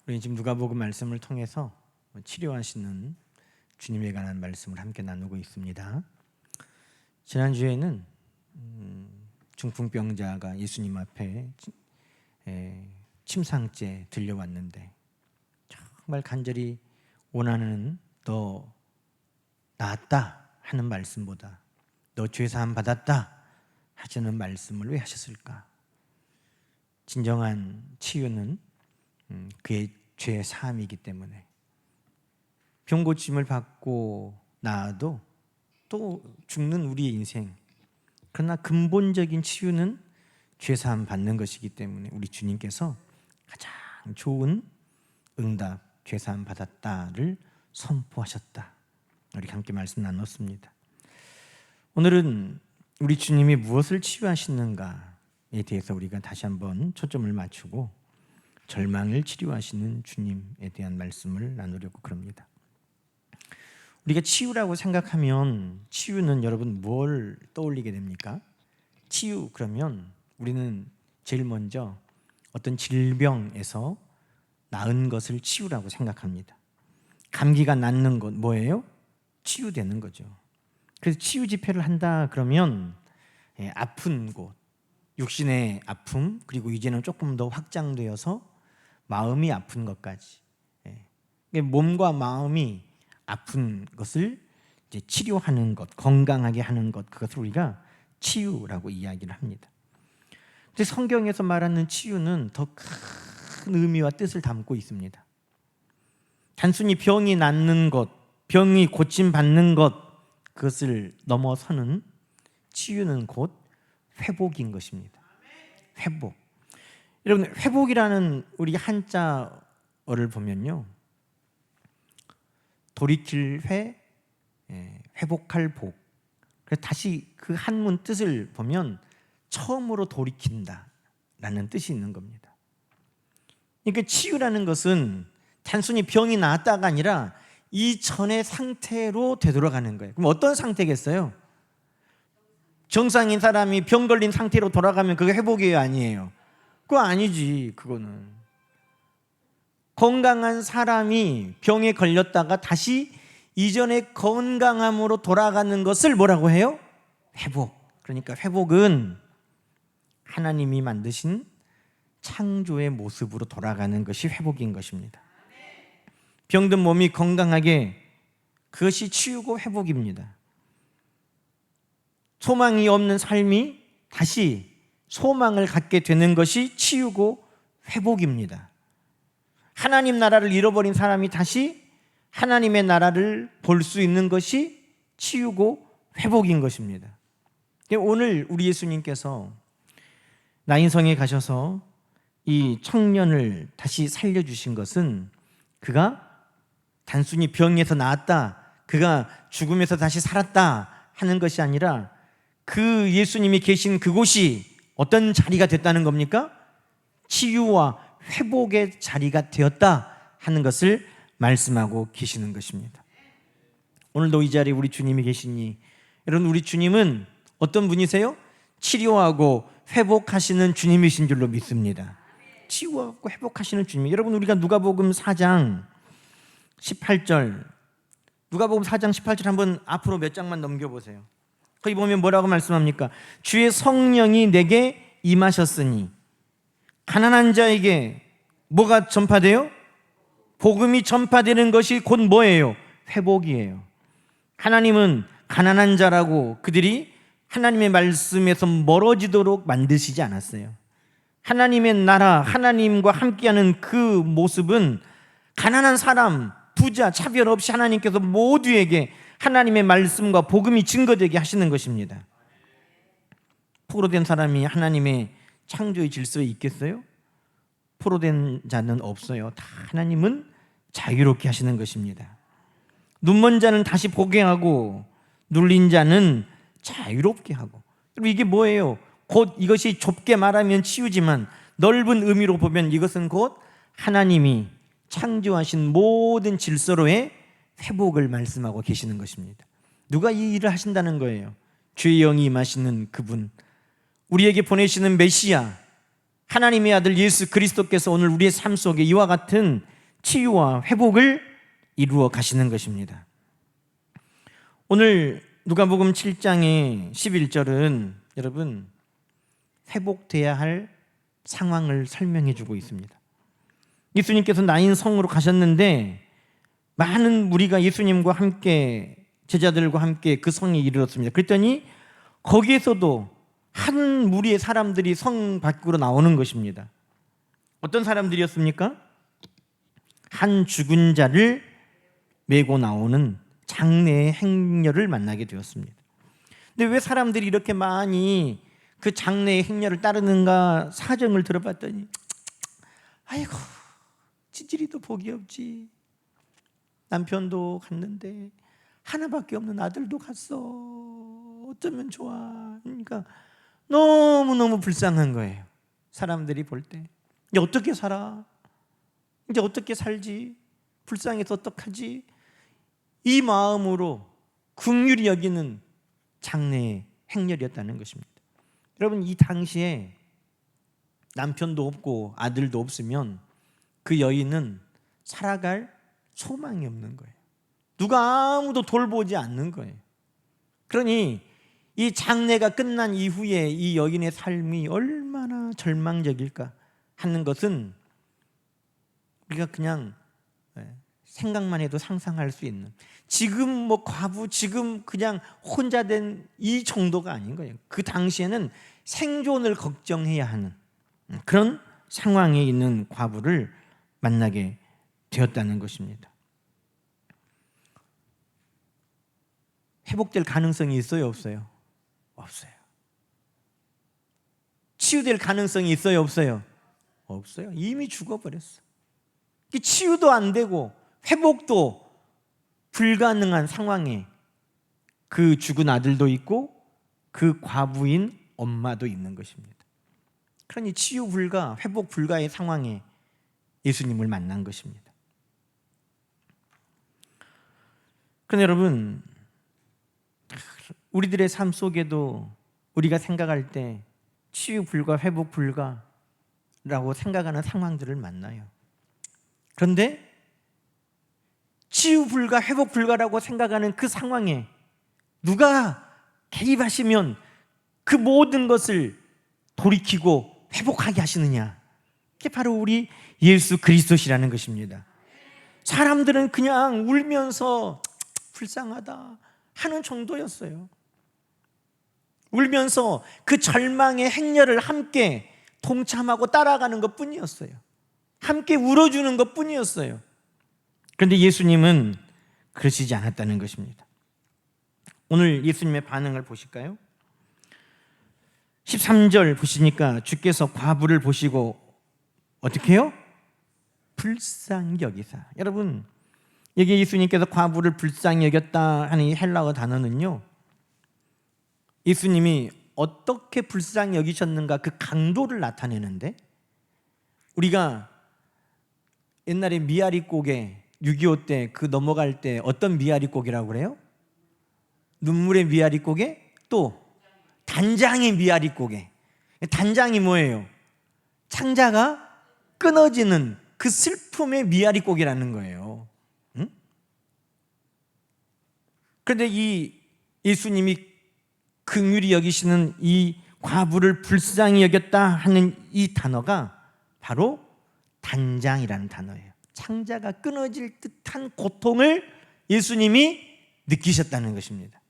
우리 지금 누가복음 말씀을 통해서 치료하시는 주님에 관한 말씀을 함께 나누고 있습니다. 지난주에는 중풍병자가 예수님 앞에 침상째 들려왔는데 정말 간절히 원하는 너 나았다 하는 말씀보다 너 죄사함 받았다 하시는 말씀을 왜 하셨을까? 진정한 치유는 그의 죄 사함이기 때문에 병 고침을 받고 나아도 또 죽는 우리의 인생, 그러나 근본적인 치유는 죄 사함 받는 것이기 때문에 우리 주님께서 가장 좋은 응답, 죄 사함 받았다를 선포하셨다. 우리 함께 말씀 나눴습니다. 오늘은 우리 주님이 무엇을 치유하시는가에 대해서 우리가 다시 한번 초점을 맞추고 절망을 치료하시는 주님에 대한 말씀을 나누려고 그럽니다. 우리가 치유라고 생각하면 치유는 여러분 뭘 떠올리게 됩니까? 치유 그러면 우리는 제일 먼저 어떤 질병에서 나은 것을 치유라고 생각합니다. 감기가 낫는 것 뭐예요? 치유되는 거죠. 그래서 치유 집회를 한다 그러면 아픈 곳, 육신의 아픔, 그리고 이제는 조금 더 확장되어서 마음이 아픈 것까지, 몸과 마음이 아픈 것을 이제 치료하는 것, 건강하게 하는 것, 그것을 우리가 치유라고 이야기를 합니다. 근데 성경에서 말하는 치유는 더 큰 의미와 뜻을 담고 있습니다. 단순히 병이 낫는 것, 병이 고침받는 것, 그것을 넘어서는 치유는 곧 회복인 것입니다. 회복. 여러분, 회복이라는 우리 한자어를 보면요, 돌이킬 회, 회복할 복. 그래서 다시 그 한문 뜻을 보면 처음으로 돌이킨다라는 뜻이 있는 겁니다. 그러니까 치유라는 것은 단순히 병이 나았다가 아니라 이전의 상태로 되돌아가는 거예요. 그럼 어떤 상태겠어요? 정상인 사람이 병 걸린 상태로 돌아가면 그게 회복이에요, 아니에요? 그거 아니지. 그거는 건강한 사람이 병에 걸렸다가 다시 이전의 건강함으로 돌아가는 것을 뭐라고 해요? 회복. 그러니까 회복은 하나님이 만드신 창조의 모습으로 돌아가는 것이 회복인 것입니다. 병든 몸이 건강하게, 그것이 치유고 회복입니다. 소망이 없는 삶이 다시 소망을 갖게 되는 것이 치유고 회복입니다. 하나님 나라를 잃어버린 사람이 다시 하나님의 나라를 볼 수 있는 것이 치유고 회복인 것입니다. 오늘 우리 예수님께서 나인성에 가셔서 이 청년을 다시 살려주신 것은 그가 단순히 병에서 나았다, 그가 죽음에서 다시 살았다 하는 것이 아니라 그 예수님이 계신 그곳이 어떤 자리가 됐다는 겁니까? 치유와 회복의 자리가 되었다 하는 것을 말씀하고 계시는 것입니다. 오늘도 이 자리에 우리 주님이 계시니, 여러분, 우리 주님은 어떤 분이세요? 치료하고 회복하시는 주님이신 줄로 믿습니다. 치유하고 회복하시는 주님. 여러분, 우리가 누가복음 4장 18절, 누가복음 4장 18절 한번 앞으로 몇 장만 넘겨보세요. 거기 보면 뭐라고 말씀합니까? 주의 성령이 내게 임하셨으니 가난한 자에게 뭐가 전파돼요? 복음이 전파되는 것이 곧 뭐예요? 회복이에요. 하나님은 가난한 자라고 그들이 하나님의 말씀에서 멀어지도록 만드시지 않았어요. 하나님의 나라, 하나님과 함께하는 그 모습은 가난한 사람, 부자, 차별 없이 하나님께서 모두에게 하나님의 말씀과 복음이 증거되게 하시는 것입니다. 포로된 사람이 하나님의 창조의 질서에 있겠어요? 포로된 자는 없어요. 다 하나님은 자유롭게 하시는 것입니다. 눈먼 자는 다시 보게 하고 눌린 자는 자유롭게 하고. 이게 뭐예요? 곧 이것이 좁게 말하면 치유지만 넓은 의미로 보면 이것은 곧 하나님이 창조하신 모든 질서로의 회복을 말씀하고 계시는 것입니다. 누가 이 일을 하신다는 거예요? 주의 영이 임하시는 그분, 우리에게 보내시는 메시아, 하나님의 아들 예수 그리스도께서 오늘 우리의 삶 속에 이와 같은 치유와 회복을 이루어 가시는 것입니다. 오늘 누가복음 7장의 11절은 여러분 회복돼야 할 상황을 설명해 주고 있습니다. 예수님께서 나인 성으로 가셨는데 많은 무리가 예수님과 함께 제자들과 함께 그 성에 이르렀습니다. 그랬더니 거기에서도 한 무리의 사람들이 성 밖으로 나오는 것입니다. 어떤 사람들이었습니까? 한 죽은 자를 메고 나오는 장례의 행렬을 만나게 되었습니다. 근데 왜 사람들이 이렇게 많이 그 장례의 행렬을 따르는가 사정을 들어봤더니 아이고 찌질이도 복이 없지. 남편도 갔는데 하나밖에 없는 아들도 갔어. 어쩌면 좋아. 그러니까 너무너무 불쌍한 거예요. 사람들이 볼 때 이제 어떻게 살아? 이제 어떻게 살지? 불쌍해서 어떡하지? 이 마음으로 긍휼히 여기는 장례의 행렬이었다는 것입니다. 여러분 이 당시에 남편도 없고 아들도 없으면 그 여인은 살아갈 소망이 없는 거예요. 누가 아무도 돌보지 않는 거예요. 그러니 이 장례가 끝난 이후에 이 여인의 삶이 얼마나 절망적일까 하는 것은 우리가 그냥 생각만 해도 상상할 수 있는, 지금 뭐 과부, 지금 그냥 혼자 된 이 정도가 아닌 거예요. 그 당시에는 생존을 걱정해야 하는 그런 상황에 있는 과부를 만나게 되었다는 것입니다. 회복될 가능성이 있어요, 없어요? 없어요. 치유될 가능성이 있어요, 없어요? 없어요. 이미 죽어버렸어. 치유도 안 되고 회복도 불가능한 상황에 그 죽은 아들도 있고 그 과부인 엄마도 있는 것입니다. 그러니 치유 불가, 회복 불가의 상황에 예수님을 만난 것입니다. 그런데 여러분, 우리들의 삶 속에도 우리가 생각할 때 치유 불가, 회복 불가라고 생각하는 상황들을 만나요. 그런데 치유 불가, 회복 불가라고 생각하는 그 상황에 누가 개입하시면 그 모든 것을 돌이키고 회복하게 하시느냐? 그게 바로 우리 예수 그리스도시라는 것입니다. 사람들은 그냥 울면서 불쌍하다 하는 정도였어요. 울면서 그 절망의 행렬을 함께 동참하고 따라가는 것 뿐이었어요. 함께 울어주는 것 뿐이었어요. 그런데 예수님은 그러시지 않았다는 것입니다. 오늘 예수님의 반응을 보실까요? 13절 보시니까 주께서 과부를 보시고 어떻게 해요? 불쌍히 여기사. 여러분, 여기 예수님께서 과부를 불쌍히 여겼다 하는 이 헬라어 단어는요, 예수님이 어떻게 불쌍히 여기셨는가 그 강도를 나타내는데, 우리가 옛날에 미아리고개 6.25 때 그 넘어갈 때 어떤 미아리고개라고 그래요? 눈물의 미아리고개, 또 단장의 미아리고개. 단장이 뭐예요? 창자가 끊어지는 그 슬픔의 미아리고개라는 거예요. 응? 그런데 이 예수님이 긍휼히 여기시는 이 과부를 불쌍히 여겼다 하는 이 단어가 바로 단장이라는 단어예요. 창자가 끊어질 듯한 고통을 예수님이 느끼셨다는 것입니다.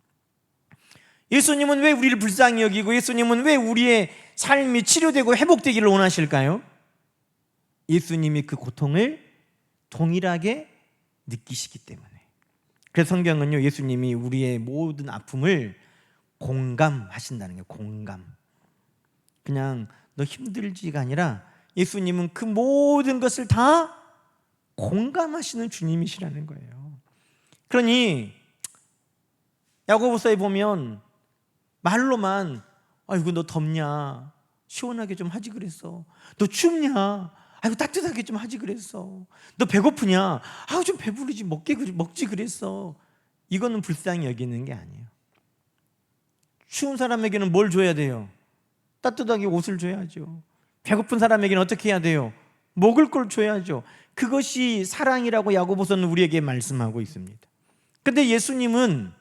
예수님은 왜 우리를 불쌍히 여기고 예수님은 왜 우리의 삶이 치료되고 회복되기를 원하실까요? 예수님이 그 고통을 동일하게 느끼시기 때문에. 그래서 성경은요, 예수님이 우리의 모든 아픔을 공감하신다는 거예요. 공감. 그냥 너 힘들지가 아니라 예수님은 그 모든 것을 다 공감하시는 주님이시라는 거예요. 그러니 야고보서에 보면 말로만 아이고 너 덥냐, 시원하게 좀 하지 그랬어. 너 춥냐, 아이고 따뜻하게 좀 하지 그랬어. 너 배고프냐, 아이고 좀 배부르지 먹지 그랬어. 이거는 불쌍히 여기는 게 아니에요. 추운 사람에게는 뭘 줘야 돼요? 따뜻하게 옷을 줘야죠. 배고픈 사람에게는 어떻게 해야 돼요? 먹을 걸 줘야죠. 그것이 사랑이라고 야고보서는 우리에게 말씀하고 있습니다. 근데 예수님은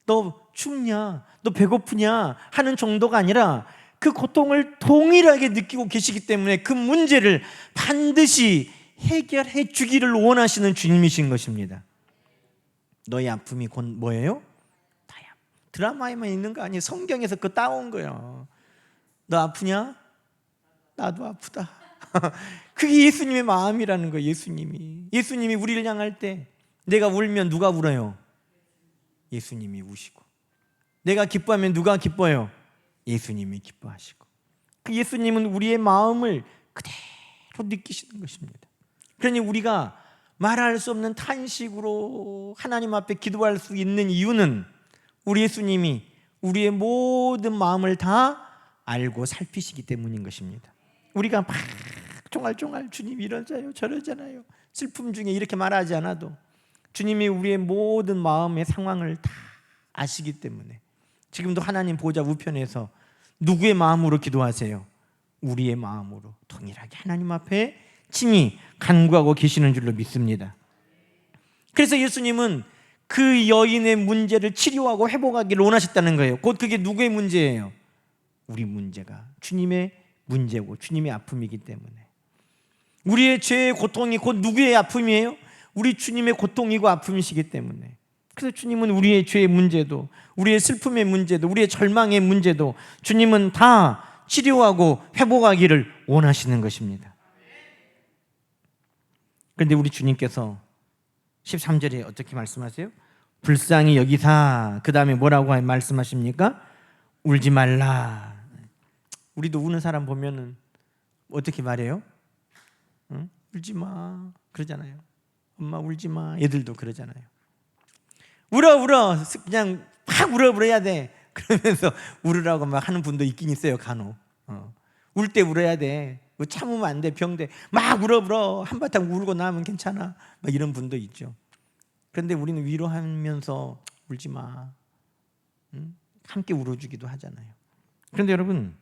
너 춥냐, 너 배고프냐 하는 정도가 아니라 그 고통을 동일하게 느끼고 계시기 때문에 그 문제를 반드시 해결해 주기를 원하시는 주님이신 것입니다. 너의 아픔이 곧 뭐예요? 다야. 드라마에만 있는 거 아니에요. 성경에서 그거 따온 거예요. 너 아프냐? 나도 아프다. 그게 예수님의 마음이라는 거예요. 예수님이 우리를 향할 때 내가 울면 누가 울어요? 예수님이 우시고, 내가 기뻐하면 누가 기뻐요? 예수님이 기뻐하시고. 그 예수님은 우리의 마음을 그대로 느끼시는 것입니다. 그러니 우리가 말할 수 없는 탄식으로 하나님 앞에 기도할 수 있는 이유는 우리 예수님이 우리의 모든 마음을 다 알고 살피시기 때문인 것입니다. 우리가 막 종알종알 주님 이러잖아요 저러잖아요 슬픔 중에 이렇게 말하지 않아도 주님이 우리의 모든 마음의 상황을 다 아시기 때문에 지금도 하나님 보좌 우편에서 누구의 마음으로 기도하세요? 우리의 마음으로 동일하게 하나님 앞에 친히 간구하고 계시는 줄로 믿습니다. 그래서 예수님은 그 여인의 문제를 치료하고 회복하기를 원하셨다는 거예요. 곧 그게 누구의 문제예요? 우리 문제가 주님의 문제고 주님의 아픔이기 때문에 우리의 죄의 고통이 곧 누구의 아픔이에요? 우리 주님의 고통이고 아픔이시기 때문에 그래서 주님은 우리의 죄의 문제도 우리의 슬픔의 문제도 우리의 절망의 문제도 주님은 다 치료하고 회복하기를 원하시는 것입니다. 그런데 우리 주님께서 13절에 어떻게 말씀하세요? 불쌍히 여기사 그 다음에 뭐라고 말씀하십니까? 울지 말라. 우리도 우는 사람 보면은 어떻게 말해요? 응? 울지 마 그러잖아요. 엄마 울지 마. 애들도 그러잖아요. 울어 그냥 막 울어야 돼. 그러면서 울으라고 막 하는 분도 있긴 있어요. 간혹 울 때 울어야 돼. 참으면 안 돼. 병돼. 막 울어 한바탕 울고 나면 괜찮아. 막 이런 분도 있죠. 그런데 우리는 위로하면서 울지 마. 응? 함께 울어주기도 하잖아요. 그런데 여러분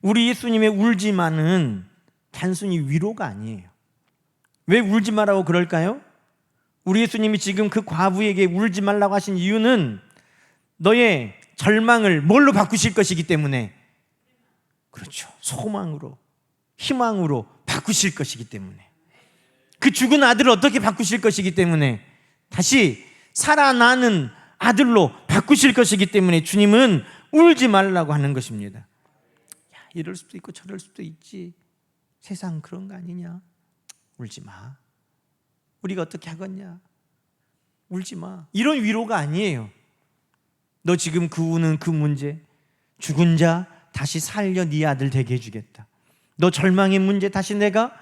우리 예수님의 울지 마는 단순히 위로가 아니에요. 왜 울지 마라고 그럴까요? 우리 예수님이 지금 그 과부에게 울지 말라고 하신 이유는 너의 절망을 뭘로 바꾸실 것이기 때문에 그렇죠. 소망으로 희망으로 바꾸실 것이기 때문에 그 죽은 아들을 어떻게 바꾸실 것이기 때문에 다시 살아나는 아들로 바꾸실 것이기 때문에 주님은 울지 말라고 하는 것입니다. 야, 이럴 수도 있고 저럴 수도 있지. 세상 그런 거 아니냐. 울지 마. 우리가 어떻게 하겠냐. 울지 마. 이런 위로가 아니에요. 너 지금 그 우는 그 문제 죽은 자 다시 살려 네 아들 되게 해주겠다. 너 절망의 문제 다시 내가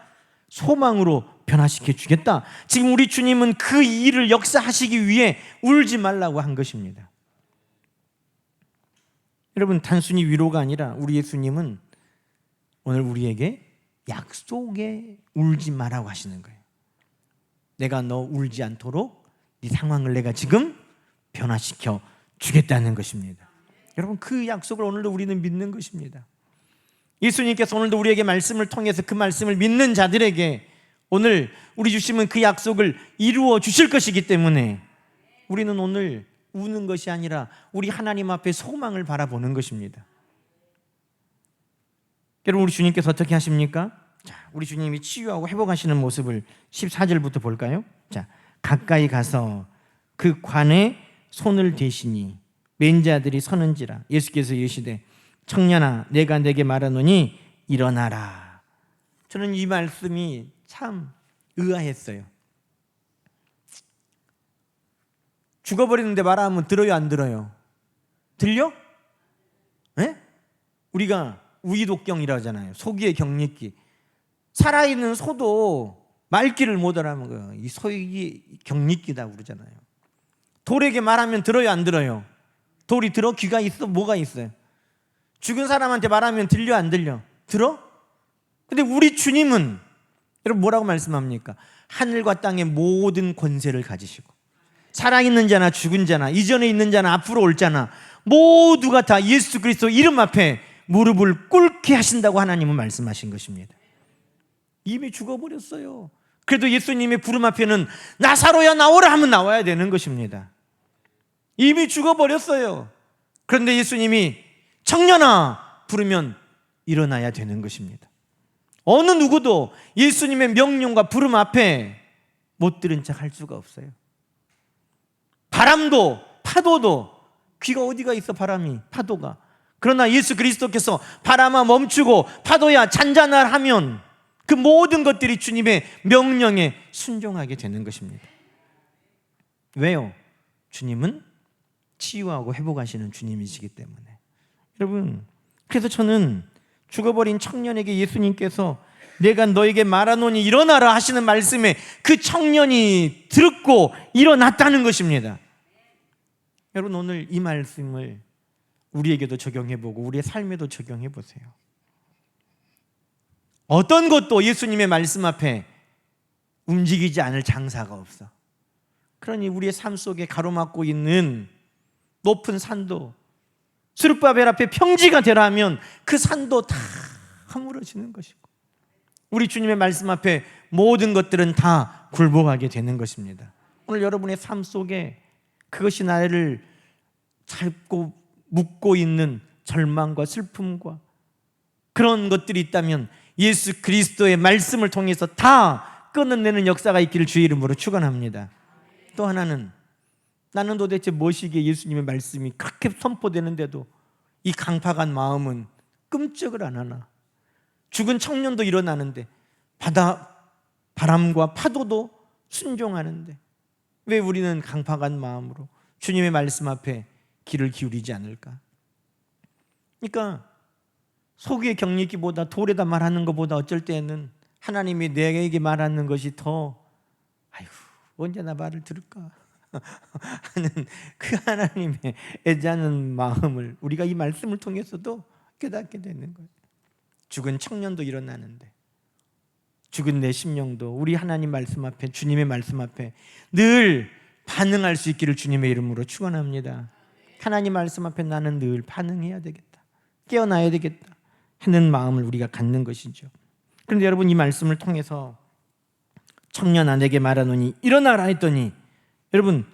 소망으로 변화시켜 주겠다. 지금 우리 주님은 그 일을 역사하시기 위해 울지 말라고 한 것입니다. 여러분 단순히 위로가 아니라 우리 예수님은 오늘 우리에게 약속에 울지 말라고 하시는 거예요. 내가 너 울지 않도록 네 상황을 내가 지금 변화시켜 주겠다는 것입니다. 여러분 그 약속을 오늘도 우리는 믿는 것입니다. 예수님께서 오늘도 우리에게 말씀을 통해서 그 말씀을 믿는 자들에게 오늘 우리 주심은 그 약속을 이루어 주실 것이기 때문에 우리는 오늘 우는 것이 아니라 우리 하나님 앞에 소망을 바라보는 것입니다. 여러분 우리 주님께서 어떻게 하십니까? 자, 우리 주님이 치유하고 회복하시는 모습을 14절부터 볼까요? 자, 가까이 가서 그 관에 손을 대시니 맨 자들이 서는지라. 예수께서 이르시되 청년아 내가 내게 말하노니 일어나라. 저는 이 말씀이 참 의아했어요. 죽어버리는데 말하면 들어요 안 들어요? 들려? 네? 우리가 우이독경이라고 하잖아요. 소기의 경릿기. 살아있는 소도 말귀를 못 알아하는 거예요. 이 소기 경릿기다 그러잖아요. 돌에게 말하면 들어요 안 들어요? 돌이 들어? 귀가 있어? 뭐가 있어요? 죽은 사람한테 말하면 들려 안 들려? 들어? 근데 우리 주님은 여러분 뭐라고 말씀합니까? 하늘과 땅의 모든 권세를 가지시고 살아있는 자나 죽은 자나 이전에 있는 자나 앞으로 올 자나 모두가 다 예수 그리스도 이름 앞에 무릎을 꿇게 하신다고 하나님은 말씀하신 것입니다. 이미 죽어버렸어요. 그래도 예수님의 부름 앞에는 나사로야 나오라 하면 나와야 되는 것입니다. 이미 죽어버렸어요. 그런데 예수님이 청년아 부르면 일어나야 되는 것입니다. 어느 누구도 예수님의 명령과 부름 앞에 못 들은 척 할 수가 없어요. 바람도 파도도 귀가 어디가 있어, 바람이 파도가. 그러나 예수 그리스도께서 바람아 멈추고 파도야 잔잔하라 하면 그 모든 것들이 주님의 명령에 순종하게 되는 것입니다. 왜요? 주님은 치유하고 회복하시는 주님이시기 때문에. 여러분, 그래서 저는 죽어버린 청년에게 예수님께서 내가 너에게 말하노니 일어나라 하시는 말씀에 그 청년이 듣고 일어났다는 것입니다. 여러분, 오늘 이 말씀을 우리에게도 적용해보고 우리의 삶에도 적용해보세요. 어떤 것도 예수님의 말씀 앞에 움직이지 않을 장사가 없어. 그러니 우리의 삶 속에 가로막고 있는 높은 산도 스룹바벨 앞에 평지가 되라 하면 그 산도 다 허물어지는 것이고, 우리 주님의 말씀 앞에 모든 것들은 다 굴복하게 되는 것입니다. 오늘 여러분의 삶 속에 그것이 나를 잡고 묶고 있는 절망과 슬픔과 그런 것들이 있다면 예수 그리스도의 말씀을 통해서 다 끊어내는 역사가 있기를 주의 이름으로 축원합니다. 또 하나는, 나는 도대체 무엇이기에 예수님의 말씀이 그렇게 선포되는데도 이 강팍한 마음은 끔찍을 안 하나? 죽은 청년도 일어나는데 바람과 파도도 순종하는데 왜 우리는 강팍한 마음으로 주님의 말씀 앞에 귀를 기울이지 않을까? 그러니까 소기에 격리기보다 돌에다 말하는 것보다 어쩔 때는 하나님이 내게 말하는 것이 더 아이고 언제 나 말을 들을까 하는 그 하나님의 애자는 마음을 우리가 이 말씀을 통해서도 깨닫게 되는 거예요. 죽은 청년도 일어나는데 죽은 내 심령도 우리 하나님 말씀 앞에, 주님의 말씀 앞에 늘 반응할 수 있기를 주님의 이름으로 축원합니다. 하나님 말씀 앞에 나는 늘 반응해야 되겠다, 깨어나야 되겠다 하는 마음을 우리가 갖는 것이죠. 그런데 여러분, 이 말씀을 통해서 청년아 내게 말하노니 일어나라 했더니, 여러분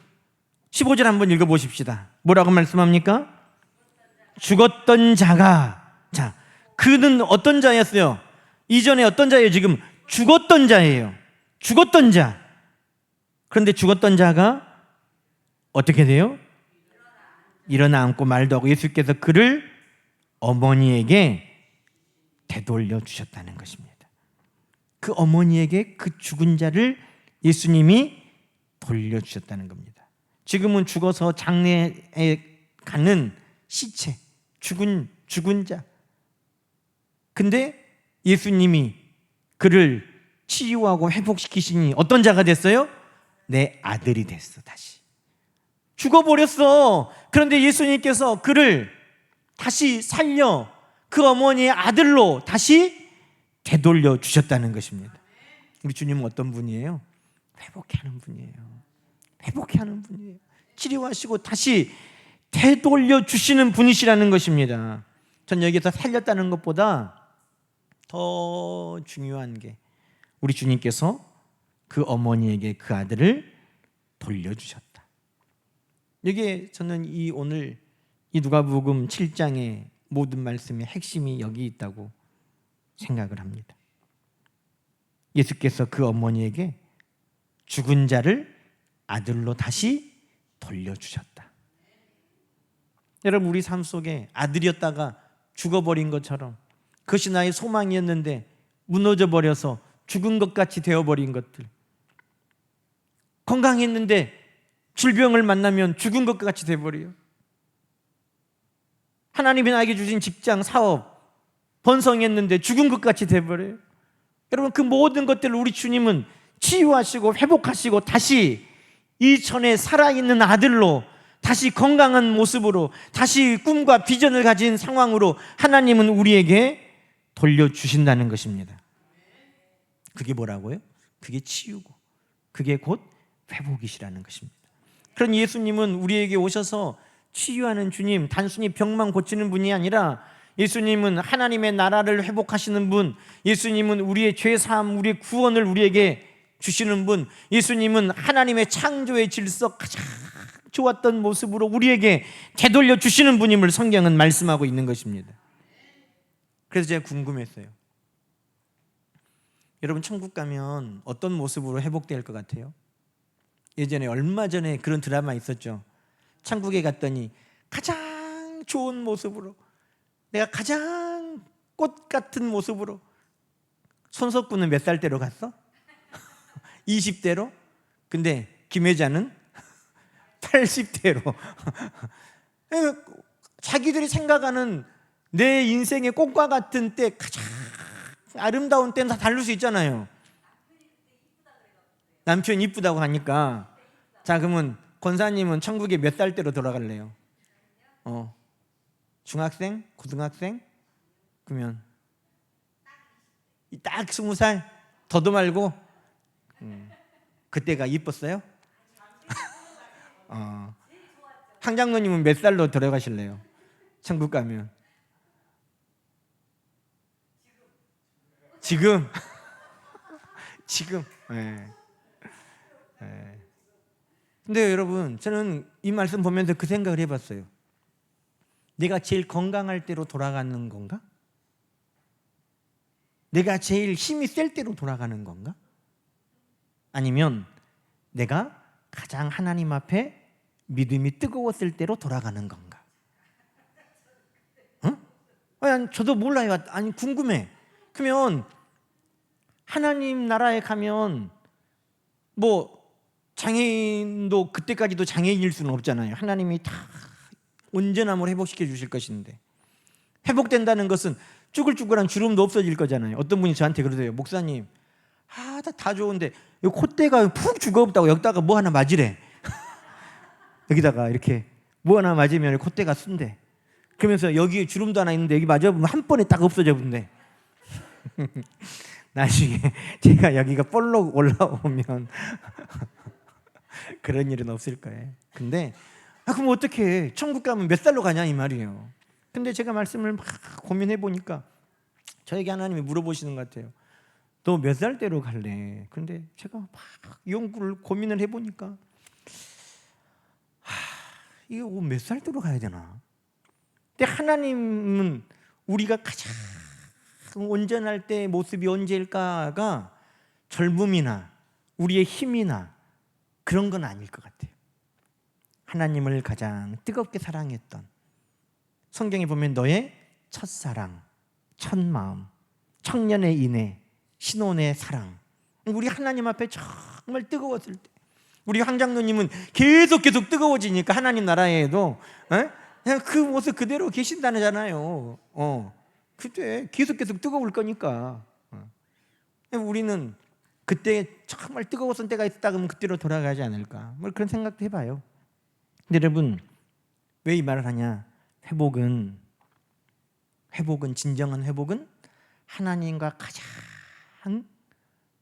15절 한번 읽어보십시다. 뭐라고 말씀합니까? 죽었던 자가, 자, 그는 어떤 자였어요? 이전에 어떤 자예요? 지금 죽었던 자예요. 죽었던 자. 그런데 죽었던 자가 어떻게 돼요? 일어나 앉고 말도 하고 예수께서 그를 어머니에게 되돌려 주셨다는 것입니다. 그 어머니에게 그 죽은 자를 예수님이 돌려주셨다는 겁니다. 지금은 죽어서 장례에 가는 시체, 죽은 자. 근데 예수님이 그를 치유하고 회복시키시니 어떤 자가 됐어요? 내 아들이 됐어. 다시 죽어버렸어. 그런데 예수님께서 그를 다시 살려 그 어머니의 아들로 다시 되돌려 주셨다는 것입니다. 우리 주님은 어떤 분이에요? 회복케 하는 분이에요. 회복케 하는 분이에요. 치료하시고 다시 되돌려 주시는 분이시라는 것입니다. 전 여기서 살렸다는 것보다 더 중요한 게 우리 주님께서 그 어머니에게 그 아들을 돌려주셨다. 여기에 저는 오늘 이 누가복음 7장의 모든 말씀의 핵심이 여기 있다고 생각을 합니다. 예수께서 그 어머니에게 죽은 자를 아들로 다시 돌려주셨다. 여러분, 우리 삶 속에 아들이었다가 죽어버린 것처럼 그것이 나의 소망이었는데 무너져 버려서 죽은 것 같이 되어버린 것들, 건강했는데 질병을 만나면 죽은 것 같이 되어버려요. 하나님이 나에게 주신 직장, 사업 번성했는데 죽은 것 같이 되어버려요. 여러분, 그 모든 것들을 우리 주님은 치유하시고 회복하시고 다시 이전에 살아있는 아들로, 다시 건강한 모습으로, 다시 꿈과 비전을 가진 상황으로 하나님은 우리에게 돌려주신다는 것입니다. 그게 뭐라고요? 그게 치유고 그게 곧 회복이시라는 것입니다. 그런 예수님은 우리에게 오셔서 치유하는 주님, 단순히 병만 고치는 분이 아니라 예수님은 하나님의 나라를 회복하시는 분, 예수님은 우리의 죄사함, 우리의 구원을 우리에게 주시는 분, 예수님은 하나님의 창조의 질서 가장 좋았던 모습으로 우리에게 되돌려 주시는 분임을 성경은 말씀하고 있는 것입니다. 그래서 제가 궁금했어요. 여러분, 천국 가면 어떤 모습으로 회복될 것 같아요? 예전에 얼마 전에 그런 드라마 있었죠. 천국에 갔더니 가장 좋은 모습으로, 내가 가장 꽃 같은 모습으로. 손석구는 몇 살 때로 갔어? 20대로? 근데 김혜자는 80대로. 자기들이 생각하는 내 인생의 꽃과 같은 때, 가장 아름다운 때는 다 다를 수 있잖아요. 남편이 이쁘다고 하니까. 자, 그러면 권사님은 천국에 몇 살 때로 돌아갈래요? 중학생? 고등학생? 그러면 딱 20살? 더도 말고? 그때가 이뻤어요? 황 장로님은 몇 살로 돌아가실래요? 천국 가면? 지금? 지금? 네. 근데 여러분, 저는 이 말씀 보면서 그 생각을 해봤어요. 내가 제일 건강할 때로 돌아가는 건가? 내가 제일 힘이 셀 때로 돌아가는 건가? 아니면 내가 가장 하나님 앞에 믿음이 뜨거웠을 때로 돌아가는 건가? 아니, 저도 몰라요. 아니, 궁금해. 그러면 하나님 나라에 가면 뭐 장애인도 그때까지도 장애인일 수는 없잖아요. 하나님이 다 온전함으로 회복시켜 주실 것인데, 회복된다는 것은 쭈글쭈글한 주름도 없어질 거잖아요. 어떤 분이 저한테 그러세요. 목사님, 다 좋은데 여기 콧대가 푹 죽어없다고 여기다가 뭐 하나 맞으래. 여기다가 이렇게 뭐 하나 맞으면 콧대가 쓴대. 그러면서 여기 주름도 하나 있는데 여기 맞아보면 한 번에 딱 없어져 본대. 나중에 제가 여기가 볼록 올라오면 그런 일은 없을 거예요. 근데 그럼 어떻게 천국 가면 몇 살로 가냐 이 말이에요. 근데 제가 말씀을 막 고민해 보니까 저에게 하나님이 물어보시는 것 같아요. 너 몇 살 때로 갈래? 근데 제가 막 연구를 고민을 해보니까 이거 몇 살 때로 가야 되나? 근데 하나님은 우리가 가장 온전할 때 모습이 언제일까가 젊음이나 우리의 힘이나 그런 건 아닐 것 같아요. 하나님을 가장 뜨겁게 사랑했던, 성경에 보면 너의 첫사랑, 첫마음, 청년의 인애, 신혼의 사랑, 우리 하나님 앞에 정말 뜨거웠을 때, 우리 황 장로님은 계속 뜨거워지니까 하나님 나라에도 그냥 그 모습 그대로 계신다잖아요. 그때 계속 뜨거울 거니까. 우리는 그때 정말 뜨거웠던 때가 있다 그러면 그때로 돌아가지 않을까, 뭐 그런 생각도 해봐요. 근데 여러분, 왜 이 말을 하냐? 회복은 진정한 회복은 하나님과 가장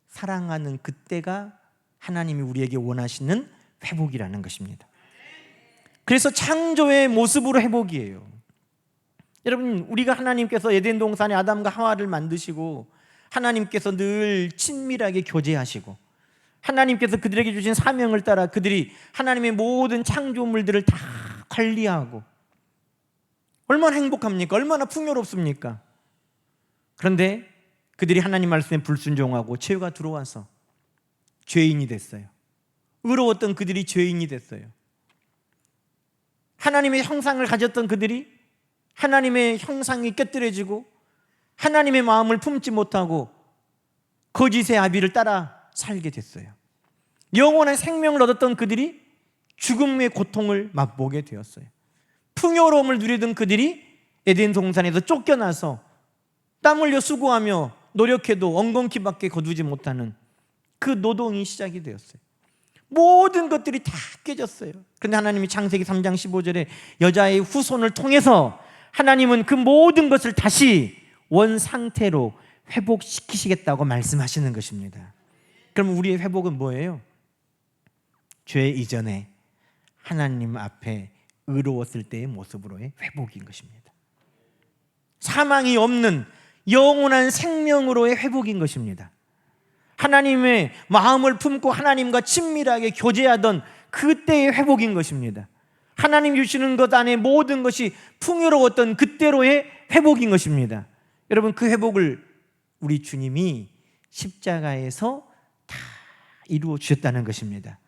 사랑하는 그때가 하나님이 우리에게 원하시는 회복이라는 것입니다. 그래서 창조의 모습으로 회복이에요. 여러분, 우리가 하나님께서 에덴 동산에 아담과 하와를 만드시고 하나님께서 늘 친밀하게 교제하시고 하나님께서 그들에게 주신 사명을 따라 그들이 하나님의 모든 창조물들을 다 관리하고 얼마나 행복합니까? 얼마나 풍요롭습니까? 그런데 그들이 하나님 말씀에 불순종하고 죄가 들어와서 죄인이 됐어요. 의로웠던 그들이 죄인이 됐어요. 하나님의 형상을 가졌던 그들이 하나님의 형상이 깨뜨려지고 하나님의 마음을 품지 못하고 거짓의 아비를 따라 살게 됐어요. 영원한 생명을 얻었던 그들이 죽음의 고통을 맛보게 되었어요. 풍요로움을 누리던 그들이 에덴 동산에서 쫓겨나서 땀 흘려 수고하며 노력해도 엉겅퀴밖에 거두지 못하는 그 노동이 시작이 되었어요. 모든 것들이 다 깨졌어요. 그런데 하나님이 창세기 3장 15절에 여자의 후손을 통해서 하나님은 그 모든 것을 다시 원상태로 회복시키시겠다고 말씀하시는 것입니다. 그럼 우리의 회복은 뭐예요? 죄 이전에 하나님 앞에 의로웠을 때의 모습으로의 회복인 것입니다. 사망이 없는 영원한 생명으로의 회복인 것입니다. 하나님의 마음을 품고 하나님과 친밀하게 교제하던 그때의 회복인 것입니다. 하나님 주시는 것 안에 모든 것이 풍요로웠던 그때로의 회복인 것입니다. 여러분, 그 회복을 우리 주님이 십자가에서 다 이루어 주셨다는 것입니다.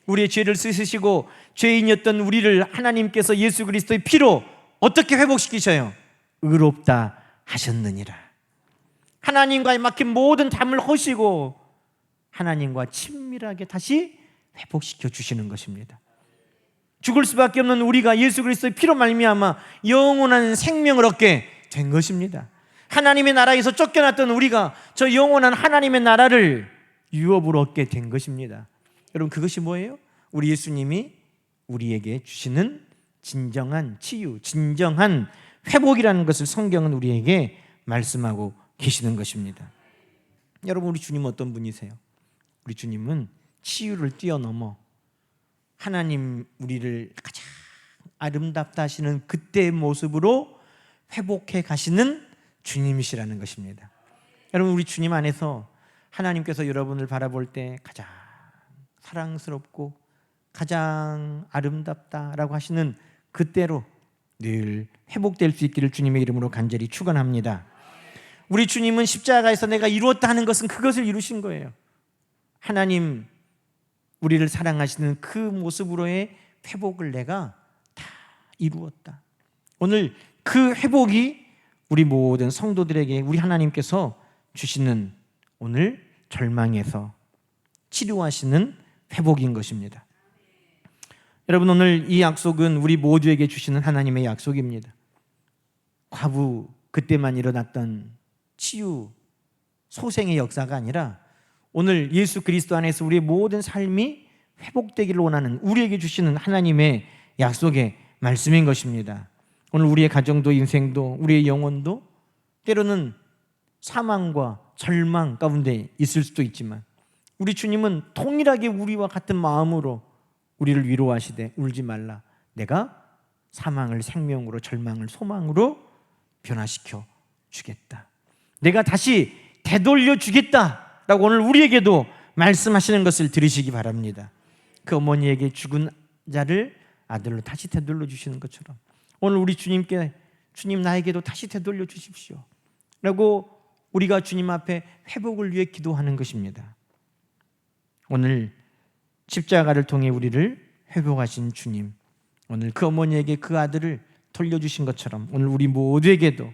우리의 죄를 씻으시고 죄인이었던 우리를 하나님께서 예수 그리스도의 피로 어떻게 회복시키셔요? 의롭다 하셨느니라. 하나님과의 막힌 모든 담을 허시고 하나님과 친밀하게 다시 회복시켜 주시는 것입니다. 죽을 수밖에 없는 우리가 예수 그리스도의 피로 말미암아 영원한 생명을 얻게 된 것입니다. 하나님의 나라에서 쫓겨났던 우리가 저 영원한 하나님의 나라를 유업으로 얻게 된 것입니다. 여러분, 그것이 뭐예요? 우리 예수님이 우리에게 주시는 진정한 치유, 진정한 회복이라는 것을 성경은 우리에게 말씀하고 계시는 것입니다. 여러분, 우리 주님은 어떤 분이세요? 우리 주님은 치유를 뛰어넘어 하나님 우리를 가장 아름답다 하시는 그때의 모습으로 회복해 가시는 주님이시라는 것입니다. 여러분, 우리 주님 안에서 하나님께서 여러분을 바라볼 때 가장 사랑스럽고 가장 아름답다라고 하시는 그때로 늘 회복될 수 있기를 주님의 이름으로 간절히 축원합니다. 우리 주님은 십자가에서 내가 이루었다 하는 것은 그것을 이루신 거예요. 하나님 우리를 사랑하시는 그 모습으로의 회복을 내가 다 이루었다. 오늘 그 회복이 우리 모든 성도들에게 우리 하나님께서 주시는 오늘 절망에서 치료하시는 회복인 것입니다. 여러분, 오늘 이 약속은 우리 모두에게 주시는 하나님의 약속입니다. 과부 그때만 일어났던 치유 소생의 역사가 아니라 오늘 예수 그리스도 안에서 우리의 모든 삶이 회복되기를 원하는 우리에게 주시는 하나님의 약속의 말씀인 것입니다. 오늘 우리의 가정도 인생도 우리의 영혼도 때로는 사망과 절망 가운데 있을 수도 있지만 우리 주님은 동일하게 우리와 같은 마음으로 우리를 위로하시되 울지 말라, 내가 사망을 생명으로 절망을 소망으로 변화시켜 주겠다, 내가 다시 되돌려 주겠다라고 오늘 우리에게도 말씀하시는 것을 들으시기 바랍니다. 그 어머니에게 죽은 자를 아들로 다시 되돌려 주시는 것처럼 오늘 우리 주님께 주님 나에게도 다시 되돌려 주십시오 라고 우리가 주님 앞에 회복을 위해 기도하는 것입니다. 오늘 십자가를 통해 우리를 회복하신 주님, 오늘 그 어머니에게 그 아들을 돌려주신 것처럼 오늘 우리 모두에게도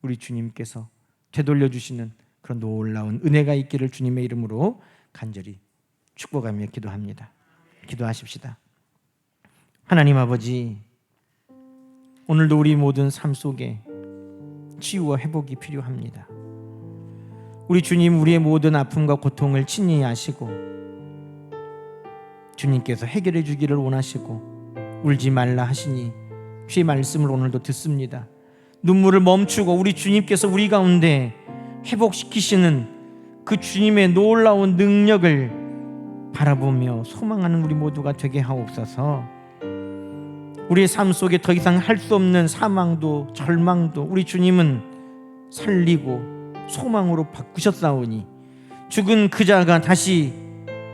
우리 주님께서 되돌려 주시는 그런 놀라운 은혜가 있기를 주님의 이름으로 간절히 축복하며 기도합니다. 기도하십시다. 하나님 아버지, 오늘도 우리 모든 삶 속에 치유와 회복이 필요합니다. 우리 주님, 우리의 모든 아픔과 고통을 친히 아시고 주님께서 해결해 주기를 원하시고 울지 말라 하시니 주의 말씀을 오늘도 듣습니다. 눈물을 멈추고 우리 주님께서 우리 가운데 회복시키시는 그 주님의 놀라운 능력을 바라보며 소망하는 우리 모두가 되게 하옵소서. 우리의 삶 속에 더 이상 할 수 없는 사망도 절망도 우리 주님은 살리고 소망으로 바꾸셨사오니 죽은 그 자가 다시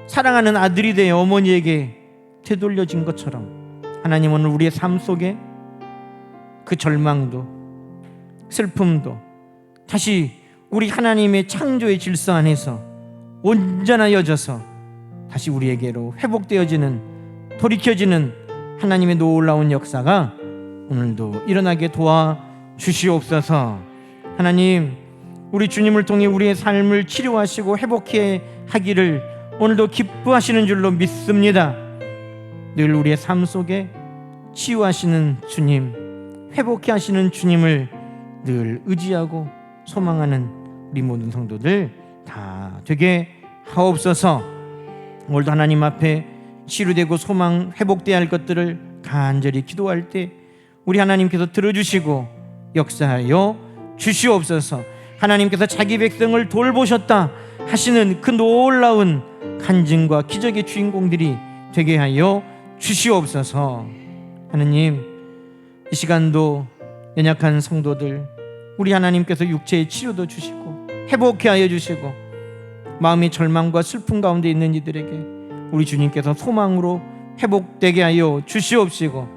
사랑하는 아들이 되어 어머니에게 되돌려진 것처럼 하나님 오늘 우리의 삶 속에 그 절망도 슬픔도 다시 우리 하나님의 창조의 질서 안에서 온전하여져서 다시 우리에게로 회복되어지는 돌이켜지는 하나님의 놀라운 역사가 오늘도 일어나게 도와주시옵소서. 하나님, 우리 주님을 통해 우리의 삶을 치료하시고 회복해 하기를 오늘도 기뻐하시는 줄로 믿습니다. 늘 우리의 삶 속에 치유하시는 주님, 회복해 하시는 주님을 늘 의지하고 소망하는 우리 모든 성도들 다 되게 하옵소서. 오늘도 하나님 앞에 치유되고 소망 회복돼야 할 것들을 간절히 기도할 때 우리 하나님께서 들어주시고 역사하여 주시옵소서. 하나님께서 자기 백성을 돌보셨다 하시는 그 놀라운 간증과 기적의 주인공들이 되게 하여 주시옵소서. 하나님, 이 시간도 연약한 성도들 우리 하나님께서 육체의 치료도 주시고 회복해 하여 주시고 마음의 절망과 슬픔 가운데 있는 이들에게 우리 주님께서 소망으로 회복되게 하여 주시옵시고,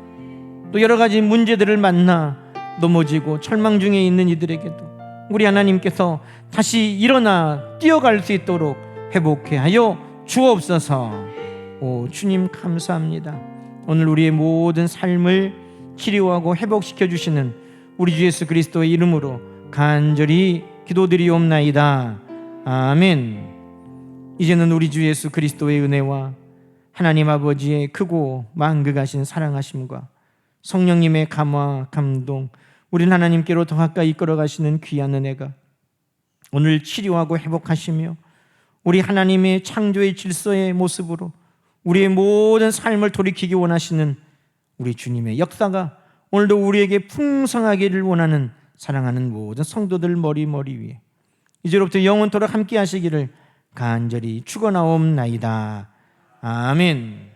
또 여러 가지 문제들을 만나 넘어지고 절망 중에 있는 이들에게도 우리 하나님께서 다시 일어나 뛰어갈 수 있도록 회복해 하여 주옵소서. 오 주님 감사합니다. 오늘 우리의 모든 삶을 치료하고 회복시켜 주시는 우리 주 예수 그리스도의 이름으로 간절히 기도드리옵나이다. 아멘. 이제는 우리 주 예수 그리스도의 은혜와 하나님 아버지의 크고 만극하신 사랑하심과 성령님의 감화 감동, 우린 하나님께로 더 가까이 이끌어 가시는 귀한 은혜가 오늘 치료하고 회복하시며 우리 하나님의 창조의 질서의 모습으로 우리의 모든 삶을 돌이키기 원하시는 우리 주님의 역사가 오늘도 우리에게 풍성하기를 원하는 사랑하는 모든 성도들 머리 위에 이제로부터 영원토록 함께 하시기를 간절히 축원하옵나이다. 아멘.